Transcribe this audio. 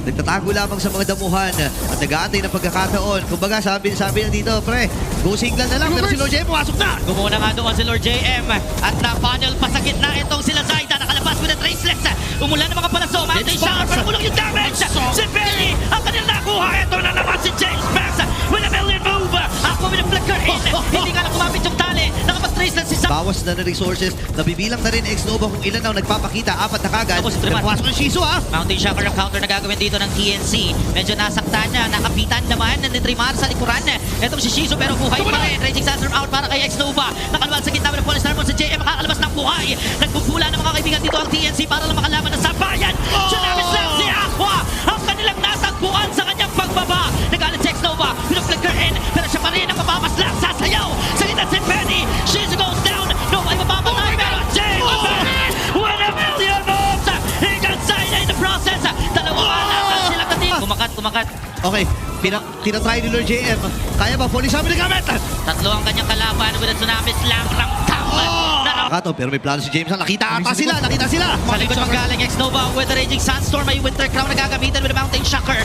nagtatago lamang sa mga damuhan at nag-aantay ng pagkakataon. Kumbaga, sabi na dito, pre, go single na lang. Pero si Lord JM pumasok na. Gumuna nga doon si Lord JM at na-funnel pa sa gitna itong sila Zaida. Nakalabas with a traceless. Umulan ng mga palaso. Mountain Shower, pero kulang yung damage. Si Benny, ang kanyang nakuha. Ito na naman si James Max with a million move. Ako with a flicker in. Hindi nga na kumapit yung tali. Nakapag-traceless si Zaida. Bawas na ng resources. Nabibilang na rin X-Nova kung ilan daw nagpapakita. Apat na kagad. Tapos, Triman. Nagpasok ng Shizu, ha? Mountain Shocker ang counter na gagawin dito ng TNC. Medyo nasaktan na, nakapitan naman ng Trimar sa likuran. Etong si Shizu pero buhay pa rin. Raging Sandstorm out para kay X-Nova. Nakaluwag sa gitna ng Police Starmon sa JM. Makakalabas ng buhay. Nagbubula ng mga kaibigan dito ang TNC para lang makalaban ng sabayan. Tsunami Slam si Aqua. Ang kanilang natagpuan sa kanyang pagbaba. Nagalit si X-Nova. Pinag-flicker in. Pero siya pa rin ang mapapaslap. Sasayaw. Sa gitna si Benny. Shizu goes down. No ay mapapatay. Pero James Max with a million moves. Hanggang Zaida in the process. Dalawa lang silang natin. Kumakat. Okay, tinatry ni Lord JM. Kaya ba? Police sabi na gamit! Tatlo ang kanyang kalaban with a Tsunami Slam. Ramtam. Kato, pero may plano si James. Nakita ata sila! Nakita sila! Sa likod magaling X-Nova with a Raging Sandstorm. May Winter Crown na gagamitin with a Mountain Shocker.